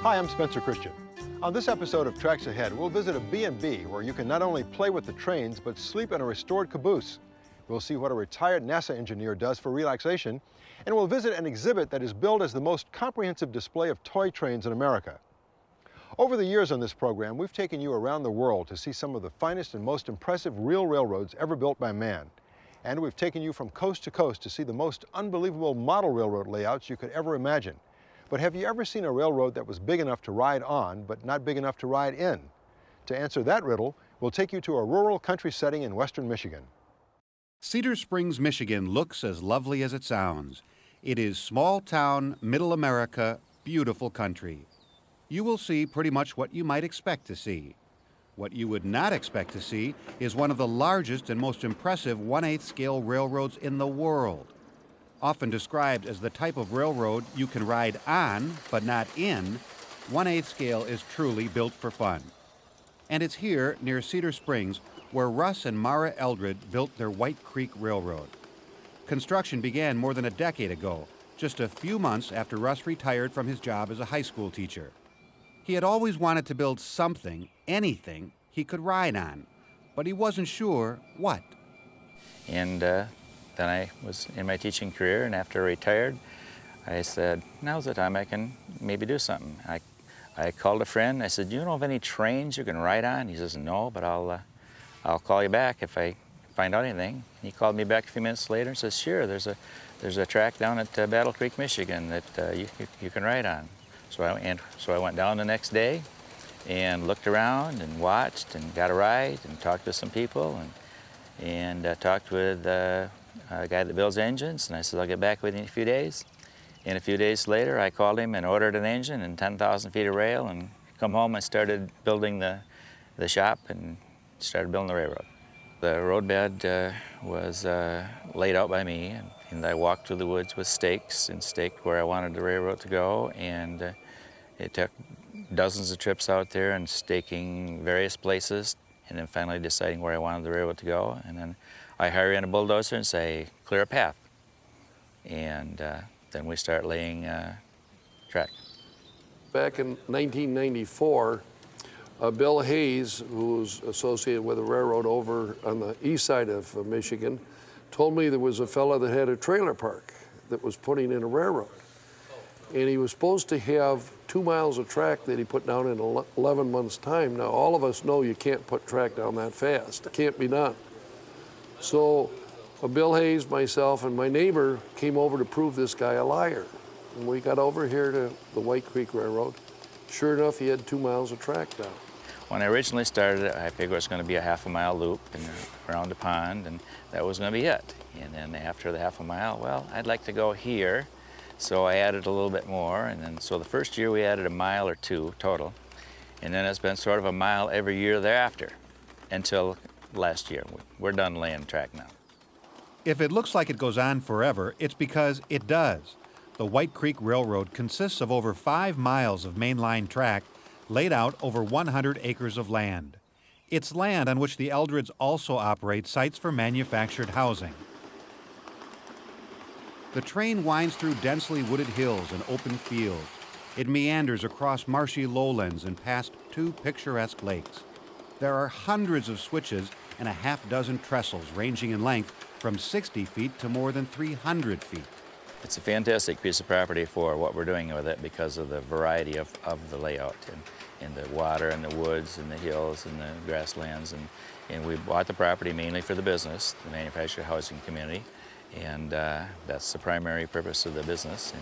Hi, I'm Spencer Christian. On this episode of Tracks Ahead, we'll visit a B&B where you can not only play with the trains, but sleep in a restored caboose. We'll see what a retired NASA engineer does for relaxation, and we'll visit an exhibit that is billed as the most comprehensive display of toy trains in America. Over the years on this program, we've taken you around the world to see some of the finest and most impressive real railroads ever built by man. And we've taken you from coast to coast to see the most unbelievable model railroad layouts you could ever imagine. But have you ever seen a railroad that was big enough to ride on, but not big enough to ride in? To answer that riddle, we'll take you to a rural country setting in western Michigan. Cedar Springs, Michigan looks as lovely as it sounds. It is small town, middle America, beautiful country. You will see pretty much what you might expect to see. What you would not expect to see is one of the largest and most impressive 1/8 scale railroads in the world. Often described as the type of railroad you can ride on, but not in, 1/8 scale is truly built for fun. And it's here, near Cedar Springs, where Russ and Mara Eldred built their White Creek Railroad. Construction began more than a decade ago, just a few months after Russ retired from his job as a high school teacher. He had always wanted to build something, anything, he could ride on, but he wasn't sure what. And then I was in my teaching career, and after I retired, I said, now's the time I can maybe do something. I called a friend. I said, do you know of any trains you can ride on? He says, no, but I'll call you back if I find out anything. He called me back a few minutes later and says, sure, there's a track down at Battle Creek, Michigan that you can ride on. So I went down the next day and looked around and watched and got a ride and talked to some people and talked with a guy that builds engines, and I said, I'll get back with you in a few days. And a few days later, I called him and ordered an engine and 10,000 feet of rail, and come home and started building the shop and started building the railroad. The roadbed was laid out by me, and I walked through the woods with stakes and staked where I wanted the railroad to go, and it took dozens of trips out there and staking various places, and then finally deciding where I wanted the railroad to go. And then I hire in a bulldozer and say, clear a path. And then we start laying track. Back in 1994, Bill Hayes, who's associated with a railroad over on the east side of Michigan, told me there was a fellow that had a trailer park that was putting in a railroad. And he was supposed to have 2 miles of track that he put down in 11 months' time. Now, all of us know you can't put track down that fast. It can't be done. So Bill Hayes, myself, and my neighbor came over to prove this guy a liar. And we got over here to the White Creek Railroad. Sure enough, he had 2 miles of track down. When I originally started, I figured it was going to be a half-a-mile loop and around a pond, and that was going to be it. And then after the half a mile, well, I'd like to go here. So I added a little bit more, and then so the first year we added a mile or 2 total, and then it's been sort of a mile every year thereafter until last year. We're done laying track now. If it looks like it goes on forever, it's because it does. The White Creek Railroad consists of over 5 miles of mainline track laid out over 100 acres of land. It's land on which the Eldreds also operate sites for manufactured housing. The train winds through densely wooded hills and open fields. It meanders across marshy lowlands and past 2 picturesque lakes. There are hundreds of switches and a half dozen trestles ranging in length from 60 feet to more than 300 feet. It's a fantastic piece of property for what we're doing with it because of the variety of the layout and the water and the woods and the hills and the grasslands. And we bought the property mainly for the business, the manufactured housing community. And that's the primary purpose of the business,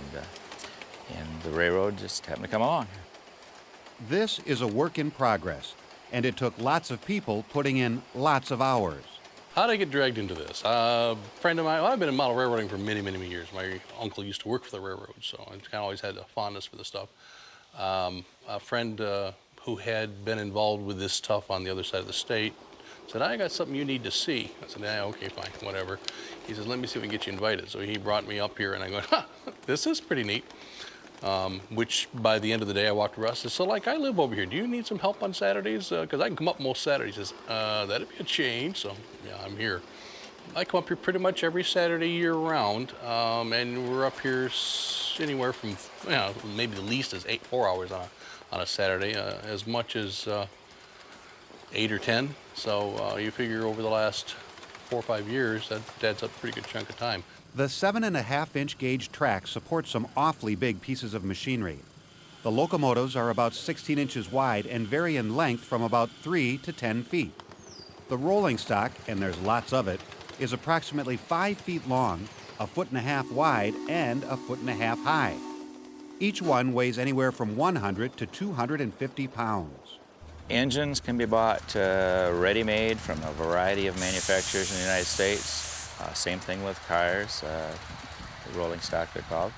and the railroad just happened to come along. This is a work in progress, and it took lots of people putting in lots of hours. How did I get dragged into this? A friend of mine, well, I've been in model railroading for many, many years. My uncle used to work for the railroad, so I kind of always had a fondness for the stuff. A friend who had been involved with this stuff on the other side of the state said, I got something you need to see. I said, yeah, okay, fine, whatever. He says, let me see if we can get you invited. So he brought me up here, and I go, this is pretty neat. Which by the end of the day, I walked to Russ and said, so like, I live over here. Do you need some help on Saturdays? Because I can come up most Saturdays. He says, that'd be a change. So yeah, I'm here. I come up here pretty much every Saturday year round, and we're up here anywhere from, maybe the least is 4 hours on a Saturday, as much as 8 or 10. So you figure over the last 4 or 5 years, that adds up a pretty good chunk of time. The 7.5-inch gauge track supports some awfully big pieces of machinery. The locomotives are about 16 inches wide and vary in length from about 3 to 10 feet. The rolling stock, and there's lots of it, is approximately 5 feet long, 1.5 feet wide, and 1.5 feet high. Each one weighs anywhere from 100 to 250 pounds. Engines can be bought ready-made from a variety of manufacturers in the United States. Same thing with cars, rolling stock they're called.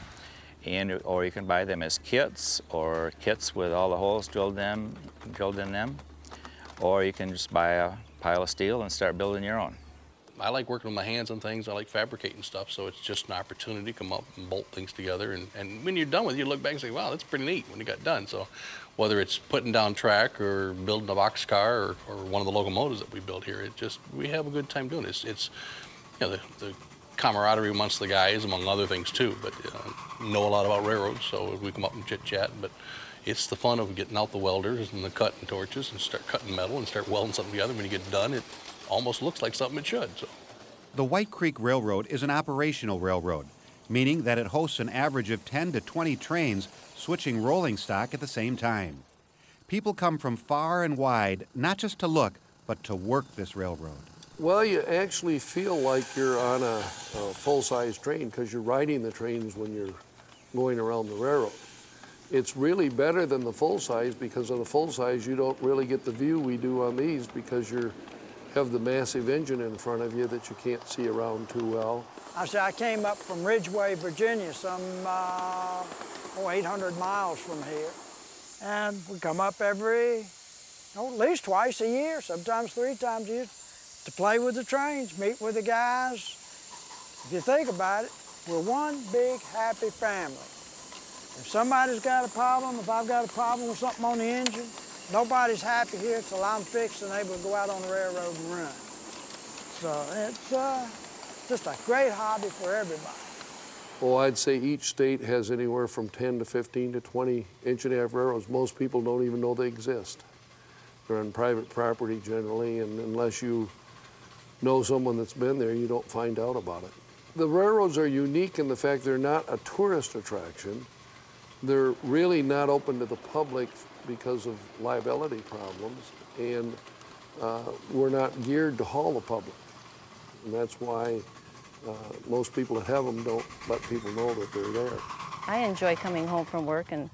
Or you can buy them as kits, or kits with all the holes drilled in them. Or you can just buy a pile of steel and start building your own. I like working with my hands on things. I like fabricating stuff, so it's just an opportunity to come up and bolt things together. And when you're done with it, you look back and say, wow, that's pretty neat when you got done. So whether it's putting down track or building a boxcar or one of the locomotives that we built here, we have a good time doing it. It's the camaraderie amongst the guys, among other things too, but know a lot about railroads, so we come up and chit-chat, but it's the fun of getting out the welders and the cutting torches and start cutting metal and start welding something together. When you get done, it almost looks like something it should. So. The White Creek Railroad is an operational railroad, meaning that it hosts an average of 10 to 20 trains switching rolling stock at the same time. People come from far and wide, not just to look, but to work this railroad. Well, you actually feel like you're on a full-size train because you're riding the trains when you're going around the railroad. It's really better than the full-size because on the full-size you don't really get the view we do on these because you have the massive engine in front of you that you can't see around too well. I came up from Ridgeway, Virginia, some 800 miles from here. And we come up at least twice a year, sometimes 3 times a year, to play with the trains, meet with the guys. If you think about it, we're one big happy family. If somebody's got a problem, if I've got a problem with something on the engine, nobody's happy here till I'm fixed and able to go out on the railroad and run. So it's just a great hobby for everybody. Well, I'd say each state has anywhere from 10 to 15 to 20 inch-and-a-half railroads. Most people don't even know they exist. They're on private property generally, and unless you know someone that's been there, you don't find out about it. The railroads are unique in the fact they're not a tourist attraction. They're really not open to the public because of liability problems, and we're not geared to haul the public. And that's why most people that have them don't let people know that they're there. I enjoy coming home from work and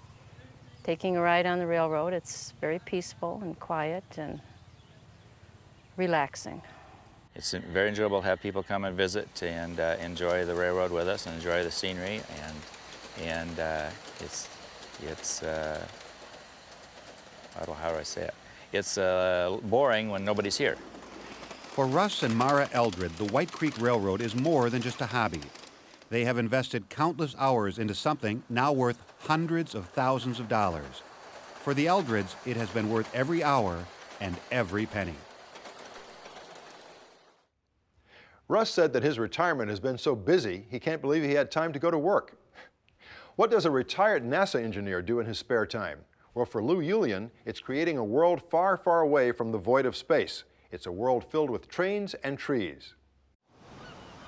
taking a ride on the railroad. It's very peaceful and quiet and relaxing. It's very enjoyable to have people come and visit and enjoy the railroad with us and enjoy the scenery, and it's I don't know, how do I say it? It's boring when nobody's here. For Russ and Mara Eldred, the White Creek Railroad is more than just a hobby. They have invested countless hours into something now worth hundreds of thousands of dollars. For the Eldreds, it has been worth every hour and every penny. Russ said that his retirement has been so busy, he can't believe he had time to go to work. What does a retired NASA engineer do in his spare time? Well, for Lou Julian, it's creating a world far, far away from the void of space. It's a world filled with trains and trees.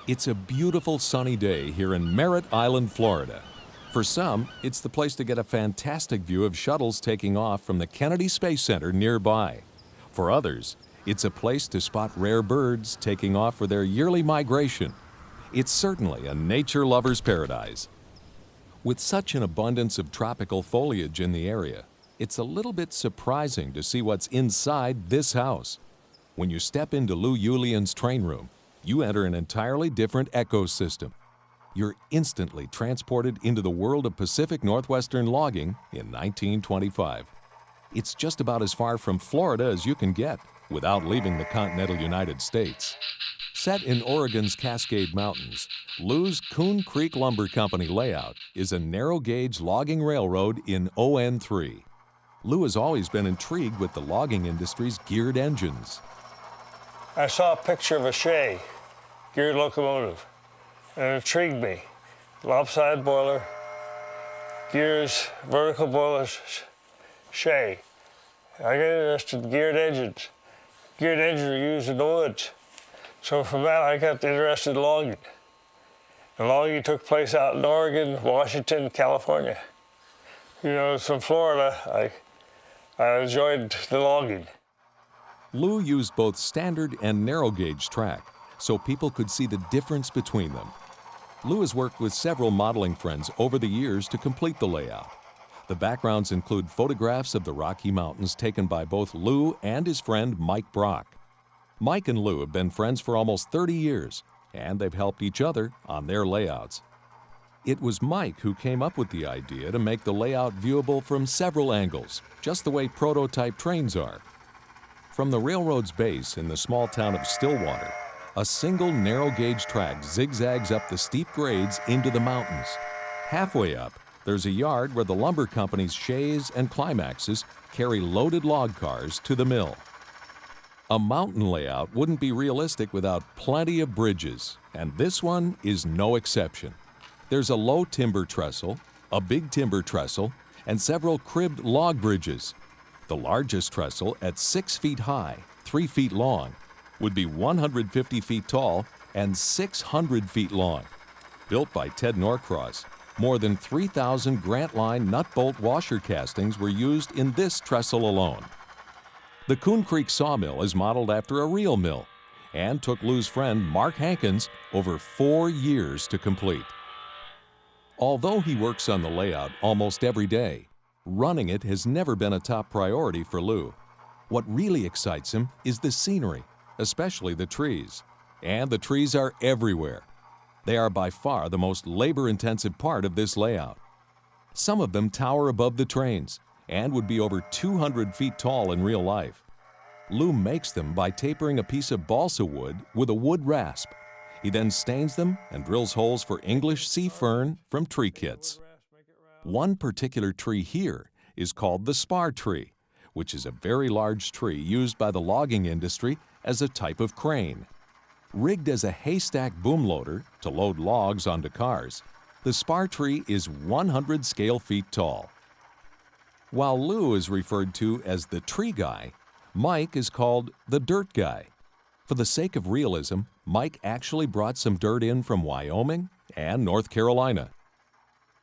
It's a beautiful sunny day here in Merritt Island, Florida. For some, it's the place to get a fantastic view of shuttles taking off from the Kennedy Space Center nearby. For others, it's a place to spot rare birds taking off for their yearly migration. It's certainly a nature lover's paradise. With such an abundance of tropical foliage in the area, it's a little bit surprising to see what's inside this house. When you step into Lou Julian's train room, you enter an entirely different ecosystem. You're instantly transported into the world of Pacific Northwestern logging in 1925. It's just about as far from Florida as you can get without leaving the continental United States. Set in Oregon's Cascade Mountains, Lou's Coon Creek Lumber Company layout is a narrow-gauge logging railroad in ON3. Lou has always been intrigued with the logging industry's geared engines. I saw a picture of a Shay geared locomotive, and it intrigued me. Lopsided boiler, gears, vertical boilers, shay. I got interested in geared engines. Geared engines are used in the woods. So from that, I got interested in logging. And logging took place out in Oregon, Washington, California. You know, from Florida, I enjoyed the logging. Lou used both standard and narrow gauge track so people could see the difference between them. Lou has worked with several modeling friends over the years to complete the layout. The backgrounds include photographs of the Rocky Mountains taken by both Lou and his friend Mike Brock. Mike and Lou have been friends for almost 30 years, and they've helped each other on their layouts. It was Mike who came up with the idea to make the layout viewable from several angles, just the way prototype trains are. From the railroad's base in the small town of Stillwater, a single narrow gauge track zigzags up the steep grades into the mountains. Halfway up, there's a yard where the lumber company's shays and climaxes carry loaded log cars to the mill. A mountain layout wouldn't be realistic without plenty of bridges, and this one is no exception. There's a low timber trestle, a big timber trestle, and several cribbed log bridges. The largest trestle, at 6 feet high, 3 feet long, would be 150 feet tall and 600 feet long. Built by Ted Norcross, more than 3,000 Grant Line nut bolt washer castings were used in this trestle alone. The Coon Creek sawmill is modeled after a real mill and took Lou's friend Mark Hankins over 4 years to complete. Although he works on the layout almost every day, running it has never been a top priority for Lou. What really excites him is the scenery, especially the trees. And the trees are everywhere. They are by far the most labor-intensive part of this layout. Some of them tower above the trains and would be over 200 feet tall in real life. Lou makes them by tapering a piece of balsa wood with a wood rasp. He then stains them and drills holes for English sea fern from tree kits. One particular tree here is called the Spar Tree, which is a very large tree used by the logging industry as a type of crane. Rigged as a haystack boom loader to load logs onto cars, the Spar Tree is 100 scale feet tall. While Lou is referred to as the tree guy, Mike is called the dirt guy. For the sake of realism, Mike actually brought some dirt in from Wyoming and North Carolina.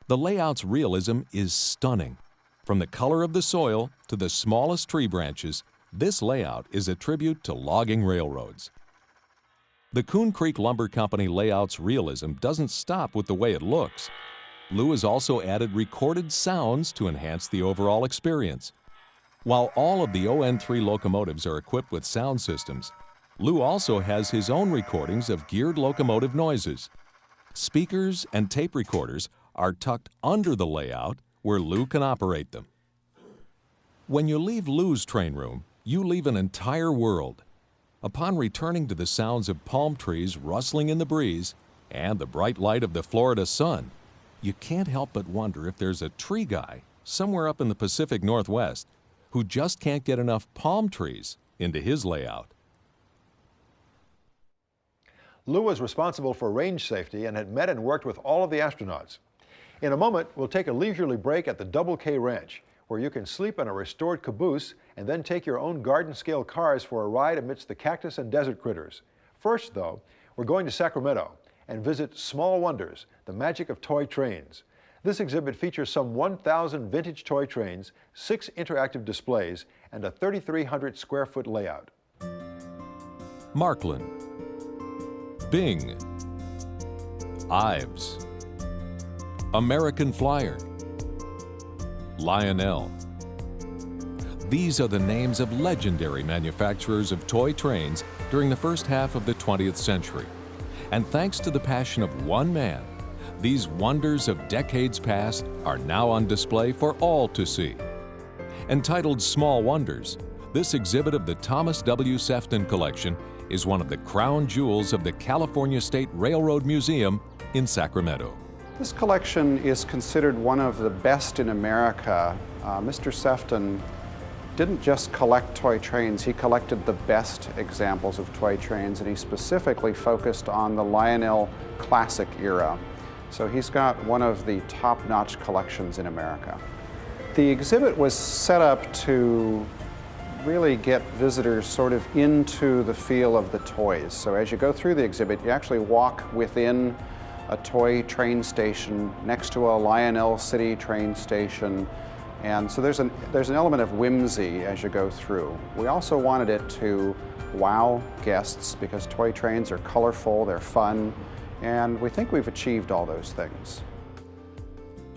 The layout's realism is stunning. From the color of the soil to the smallest tree branches, this layout is a tribute to logging railroads. The Coon Creek Lumber Company layout's realism doesn't stop with the way it looks. Lou has also added recorded sounds to enhance the overall experience. While all of the ON3 locomotives are equipped with sound systems, Lou also has his own recordings of geared locomotive noises. Speakers and tape recorders are tucked under the layout where Lou can operate them. When you leave Lou's train room, you leave an entire world. Upon returning to the sounds of palm trees rustling in the breeze and the bright light of the Florida sun, you can't help but wonder if there's a tree guy somewhere up in the Pacific Northwest who just can't get enough palm trees into his layout. Lou was responsible for range safety and had met and worked with all of the astronauts. In a moment, we'll take a leisurely break at the Double K Ranch, where you can sleep in a restored caboose and then take your own garden-scale cars for a ride amidst the cactus and desert critters. First, though, we're going to Sacramento and visit Small Wonders, the magic of toy trains. This exhibit features some 1,000 vintage toy trains, 6 interactive displays, and a 3,300 square foot layout. Markland, Bing, Ives, American Flyer, Lionel. These are the names of legendary manufacturers of toy trains during the first half of the 20th century. And thanks to the passion of one man, these wonders of decades past are now on display for all to see. Entitled Small Wonders, this exhibit of the Thomas W. Sefton Collection is one of the crown jewels of the California State Railroad Museum in Sacramento. This collection is considered one of the best in America. Mr. Sefton didn't just collect toy trains, he collected the best examples of toy trains, and he specifically focused on the Lionel Classic era. So he's got one of the top-notch collections in America. The exhibit was set up to really get visitors sort of into the feel of the toys. So as you go through the exhibit, you actually walk within a toy train station next to a Lionel City train station. And so there's an element of whimsy as you go through. We also wanted it to wow guests because toy trains are colorful, they're fun, and we think we've achieved all those things.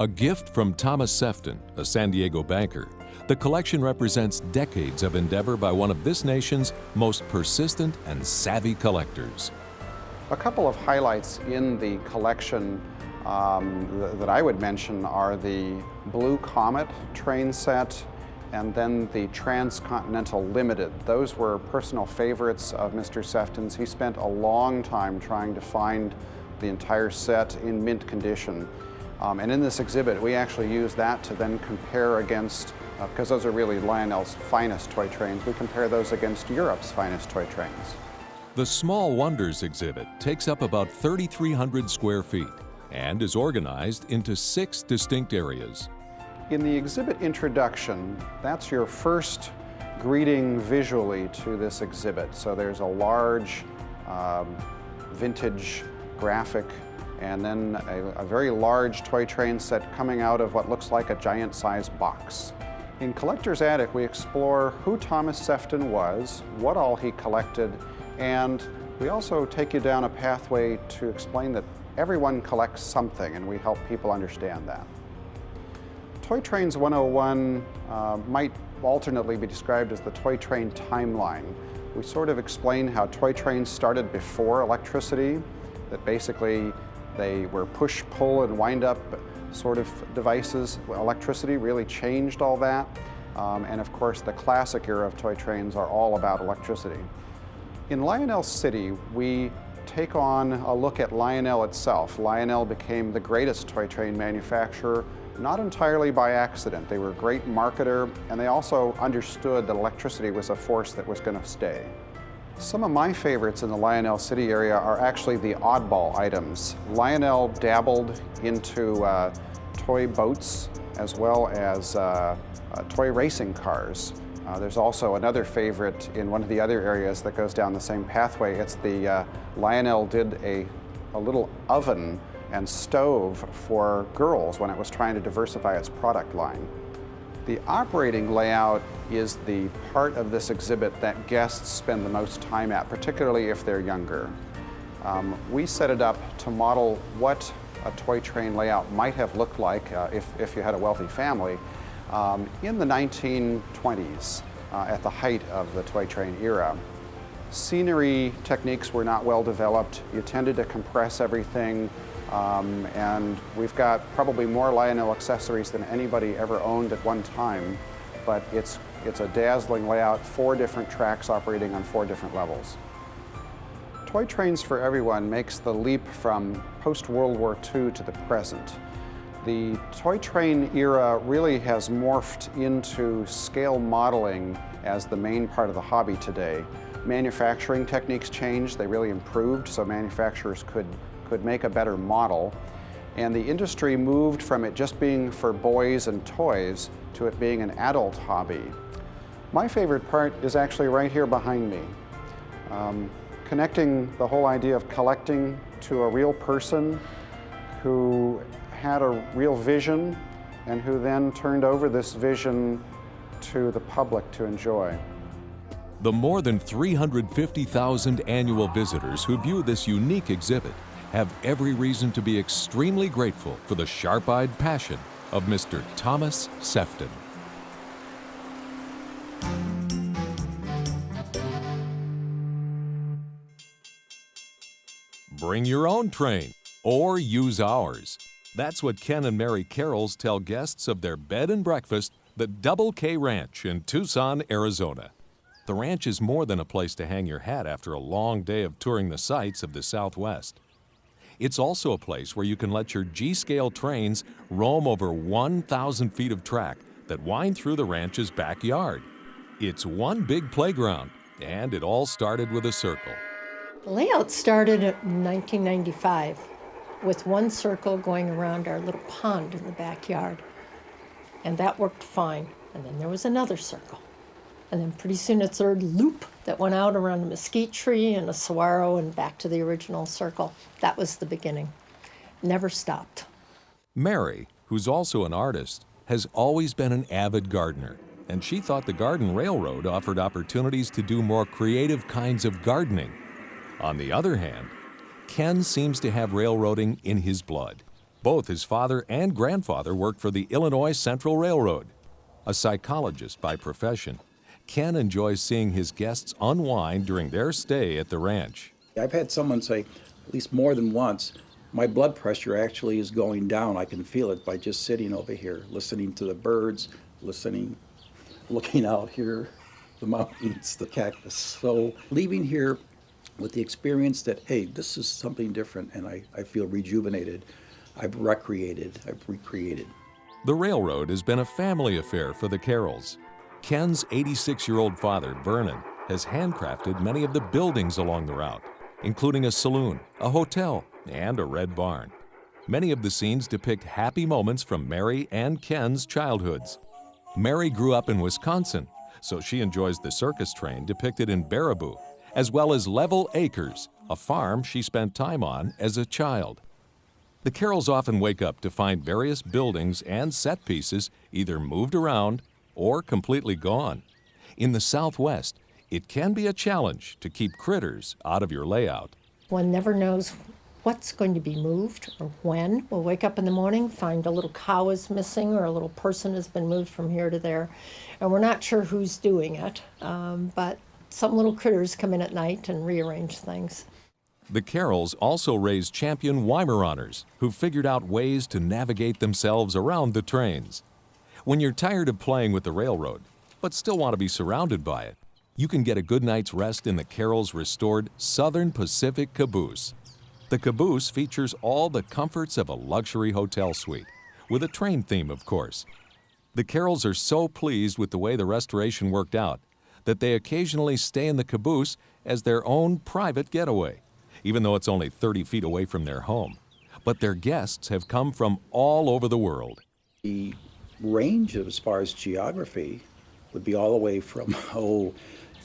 A gift from Thomas Sefton, a San Diego banker, the collection represents decades of endeavor by one of this nation's most persistent and savvy collectors. A couple of highlights in the collection that I would mention are the Blue Comet train set and then the Transcontinental Limited. Those were personal favorites of Mr. Sefton's. He spent a long time trying to find the entire set in mint condition. And in this exhibit, we actually use that to then compare against, because those are really Lionel's finest toy trains, we compare those against Europe's finest toy trains. The Small Wonders exhibit takes up about 3,300 square feet and is organized into 6 distinct areas. In the exhibit introduction, that's your first greeting visually to this exhibit. So there's a large vintage graphic and then a very large toy train set coming out of what looks like a giant-sized box. In Collector's Attic, we explore who Thomas Sefton was, what all he collected, and we also take you down a pathway to explain that everyone collects something, and we help people understand that. Toy Trains 101 might alternately be described as the toy train timeline. We sort of explain how toy trains started before electricity, that basically they were push, pull, and wind-up sort of devices. Electricity really changed all that. And of course, the classic era of toy trains are all about electricity. In Lionel City, we take on a look at Lionel itself. Lionel became the greatest toy train manufacturer, not entirely by accident. They were a great marketer, and they also understood that electricity was a force that was going to stay. Some of my favorites in the Lionel City area are actually the oddball items. Lionel dabbled into toy boats as well as toy racing cars. There's also another favorite in one of the other areas that goes down the same pathway. It's the Lionel did a little oven and stove for girls when it was trying to diversify its product line. The operating layout is the part of this exhibit that guests spend the most time at, particularly if they're younger. We set it up to model what a toy train layout might have looked like if you had a wealthy family in the 1920s at the height of the toy train era. Scenery techniques were not well developed. You tended to compress everything. And we've got probably more Lionel accessories than anybody ever owned at one time, but it's a dazzling layout, 4 different tracks operating on 4 different levels. Toy Trains for Everyone makes the leap from post-World War II to the present. The toy train era really has morphed into scale modeling as the main part of the hobby today. Manufacturing techniques changed, they really improved, so manufacturers could make a better model. And the industry moved from it just being for boys and toys to it being an adult hobby. My favorite part is actually right here behind me. Connecting the whole idea of collecting to a real person who had a real vision and who then turned over this vision to the public to enjoy. The more than 350,000 annual visitors who view this unique exhibit have every reason to be extremely grateful for the sharp-eyed passion of Mr. Thomas Sefton. Bring your own train or use ours. That's what Ken and Mary Carrolls tell guests of their bed and breakfast, the Double K Ranch in Tucson, Arizona. The ranch is more than a place to hang your hat after a long day of touring the sights of the Southwest. It's also a place where you can let your G-scale trains roam over 1,000 feet of track that wind through the ranch's backyard. It's one big playground, and it all started with a circle. The layout started in 1995 with one circle going around our little pond in the backyard. And that worked fine. And then there was another circle. And then pretty soon a third loop that went out around a mesquite tree and a saguaro and back to the original circle. That was the beginning. Never stopped. Mary, who's also an artist, has always been an avid gardener, and she thought the Garden Railroad offered opportunities to do more creative kinds of gardening. On the other hand, Ken seems to have railroading in his blood. Both his father and grandfather worked for the Illinois Central Railroad. A psychologist by profession, Ken enjoys seeing his guests unwind during their stay at the ranch. I've had someone say, at least more than once, my blood pressure actually is going down. I can feel it by just sitting over here, listening to the birds, looking out here, the mountains, the cactus. So leaving here with the experience that, hey, this is something different, and I feel rejuvenated. I've recreated. The railroad has been a family affair for the Carrolls. Ken's 86-year-old father, Vernon, has handcrafted many of the buildings along the route, including a saloon, a hotel, and a red barn. Many of the scenes depict happy moments from Mary and Ken's childhoods. Mary grew up in Wisconsin, so she enjoys the circus train depicted in Baraboo, as well as Level Acres, a farm she spent time on as a child. The Carrolls often wake up to find various buildings and set pieces either moved around or completely gone. In the Southwest, it can be a challenge to keep critters out of your layout. One never knows what's going to be moved or when. We'll wake up in the morning, find a little cow is missing or a little person has been moved from here to there, and we're not sure who's doing it, but some little critters come in at night and rearrange things. The Carrolls also raise champion Weimaraners who figured out ways to navigate themselves around the trains. When you're tired of playing with the railroad, but still want to be surrounded by it, you can get a good night's rest in the Carrolls' restored Southern Pacific caboose. The caboose features all the comforts of a luxury hotel suite, with a train theme, of course. The Carrolls are so pleased with the way the restoration worked out that they occasionally stay in the caboose as their own private getaway, even though it's only 30 feet away from their home. But their guests have come from all over the world. The range as far as geography would be all the way from,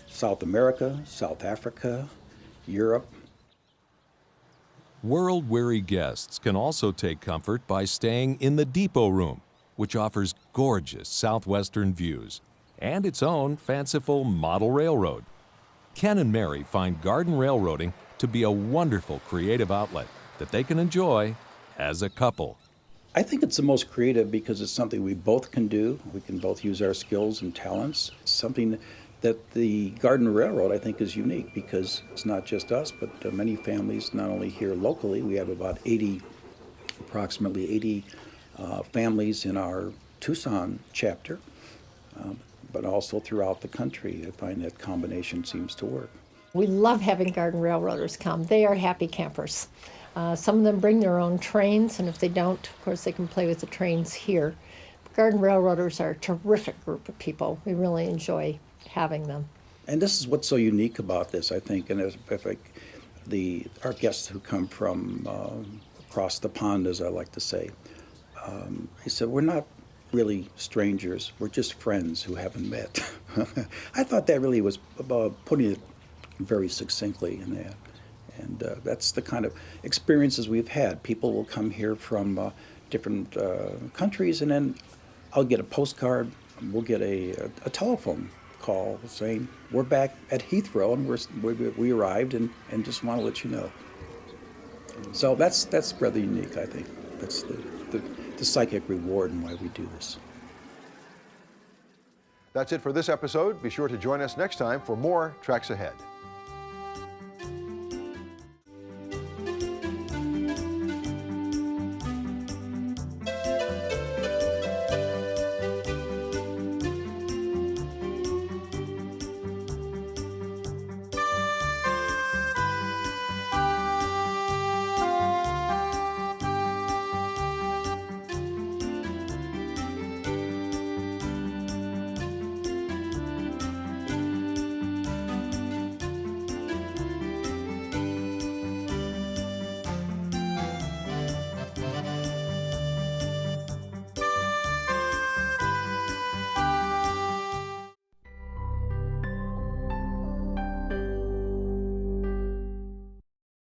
South America, South Africa, Europe. World-weary guests can also take comfort by staying in the depot room, which offers gorgeous southwestern views and its own fanciful model railroad. Ken and Mary find garden railroading to be a wonderful creative outlet that they can enjoy as a couple. I think it's the most creative because it's something we both can do. We can both use our skills and talents. It's something that the Garden Railroad, I think, is unique because it's not just us, but many families, not only here locally, we have about approximately 80 families in our Tucson chapter, but also throughout the country. I find that combination seems to work. We love having garden railroaders come. They are happy campers. Some of them bring their own trains, and if they don't, of course, they can play with the trains here. Garden railroaders are a terrific group of people. We really enjoy having them. And this is what's so unique about this, I think, and our guests who come from across the pond, as I like to say, he said, we're not really strangers, we're just friends who haven't met. I thought that really was about putting it very succinctly in that. And that's the kind of experiences we've had. People will come here from different countries, and then I'll get a postcard, we'll get a telephone call saying, we're back at Heathrow and we arrived and just want to let you know. So that's rather unique, I think. That's the psychic reward and why we do this. That's it for this episode. Be sure to join us next time for more Tracks Ahead.